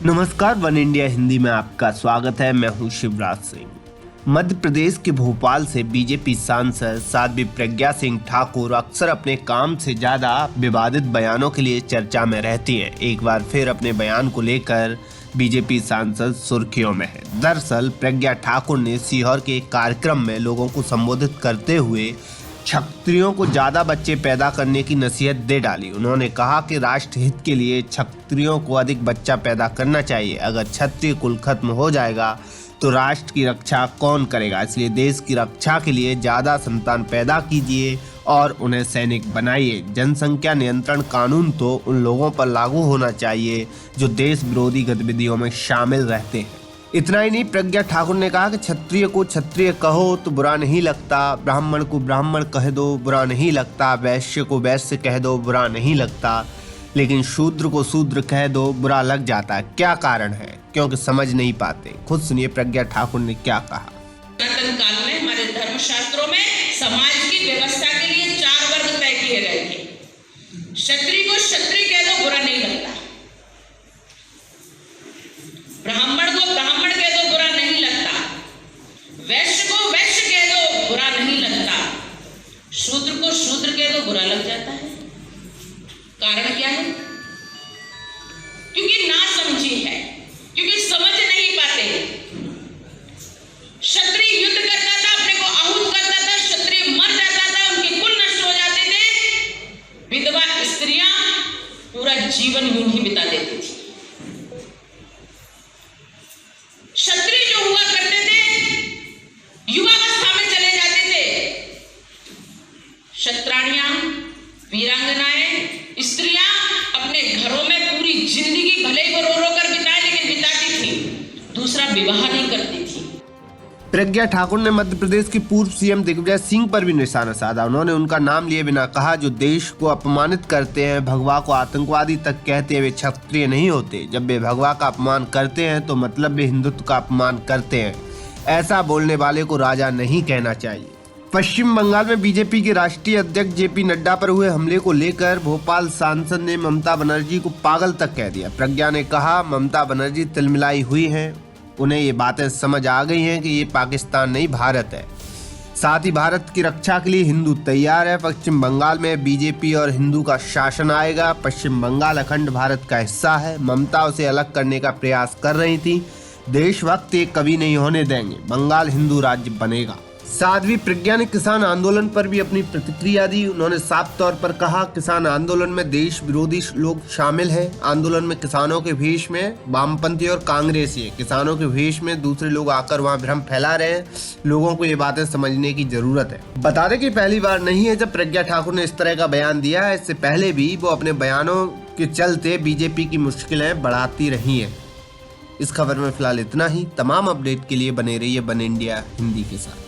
नमस्कार, one India Hindi में आपका स्वागत है। मैं हूं शिवराज सिंह। मध्य प्रदेश के भोपाल से बीजेपी सांसद साध्वी प्रज्ञा सिंह ठाकुर अक्सर अपने काम से ज्यादा विवादित बयानों के लिए चर्चा में रहती हैं। एक बार फिर अपने बयान को लेकर बीजेपी सांसद सुर्खियों में है। दरअसल प्रज्ञा ठाकुर ने सीहोर के एक कार्यक्रम में लोगों को संबोधित करते हुए क्षत्रियों को ज्यादा बच्चे पैदा करने की नसीहत दे डाली। उन्होंने कहा कि राष्ट्र हित के लिए क्षत्रियों को अधिक बच्चा पैदा करना चाहिए। अगर क्षत्रिय कुल खत्म हो जाएगा तो राष्ट्र की रक्षा कौन करेगा? इसलिए देश की रक्षा के लिए ज्यादा संतान पैदा कीजिए और उन्हें सैनिक बनाइए। जनसंख्या नियंत्रण कानून तो उन लोगों पर लागू होना चाहिए जो देश विरोधी गतिविधियों में शामिल रहते हैं। इतना ही नहीं, प्रज्ञा ठाकुर ने कहा कि क्षत्रिय को क्षत्रिय कहो तो बुरा नहीं लगता, ब्राह्मण को ब्राह्मण कह दो बुरा नहीं लगता, वैश्य को वैश्य कह दो बुरा नहीं लगता, लेकिन शूद्र को शूद्र कह दो बुरा लग जाता है। क्या कारण है? क्योंकि समझ नहीं पाते। खुद सुनिए प्रज्ञा ठाकुर ने क्या कहा। सनातन काल में हमारे धर्मशास्त्रों में समाज की व्यवस्था के लिए 4 वर्ग तय किए गए थे। क्षत्रिय को क्षत्रिय कह दो बुरा नहीं लगता, ब्राह्मण को ब्राह्मण कह दो बुरा नहीं लगता, वैश्य को वैश्य कह दो बुरा नहीं लगता, शूद्र को शूद्र कह दो बुरा लग जाता है। कारण क्या है? क्योंकि ना समझी है, क्योंकि समझ नहीं पाते। क्षत्रिय युद्ध करता था, अपने को आहूत करता था, क्षत्रिय मर जाता था, उनके कुल नष्ट हो जाते थे। विधवा स्त्रियां पूरा जीवन यूं ही बिता देती थी। क्षत्रिय जो हुआ करते थे युवावस्था में चले जाते थे। क्षत्राणियां, वीरांगनाएं, स्त्रियां अपने घरों में पूरी जिंदगी भले ही रो रो कर बिताए, लेकिन बिताती थी, दूसरा विवाह नहीं करती थी। प्रज्ञा ठाकुर ने मध्य प्रदेश के पूर्व सीएम दिग्विजय सिंह पर भी निशाना साधा। उन्होंने उनका नाम लिए बिना कहा, जो देश को अपमानित करते हैं, भगवा को आतंकवादी तक कहते हैं, वे क्षत्रिय नहीं होते। जब वे भगवा का अपमान करते हैं तो मतलब वे हिंदुत्व का अपमान करते हैं। ऐसा बोलने वाले को राजा नहीं कहना चाहिए। पश्चिम बंगाल में बीजेपी के राष्ट्रीय अध्यक्ष जेपी नड्डा पर हुए हमले को लेकर भोपाल सांसद ने ममता बनर्जी को पागल तक कह दिया। प्रज्ञा ने कहा, ममता बनर्जी तिलमिलाई हुई हैं, उन्हें ये बातें समझ आ गई हैं कि ये पाकिस्तान नहीं भारत है। साथ ही भारत की रक्षा के लिए हिंदू तैयार है। पश्चिम बंगाल में बीजेपी और हिंदू का शासन आएगा। पश्चिम बंगाल अखंड भारत का हिस्सा है। ममता उसे अलग करने का प्रयास कर रही थी। देशभक्त ये कभी नहीं होने देंगे। बंगाल हिंदू राज्य बनेगा। साध्वी प्रज्ञा ने किसान आंदोलन पर भी अपनी प्रतिक्रिया दी। उन्होंने साफ तौर पर कहा, किसान आंदोलन में देश विरोधी लोग शामिल हैं। आंदोलन में किसानों के भेष में वामपंथी और कांग्रेसी है। किसानों के भेष में दूसरे लोग आकर वहां भ्रम फैला रहे हैं। लोगों को ये बातें समझने की जरूरत है। बता दें कि पहली बार नहीं है जब प्रज्ञा ठाकुर ने इस तरह का बयान दिया है। इससे पहले भी वो अपने बयानों के चलते बीजेपी की मुश्किलें बढ़ाती रही है। इस खबर में फिलहाल इतना ही। तमाम अपडेट के लिए बने रहिए वन इंडिया हिंदी के साथ।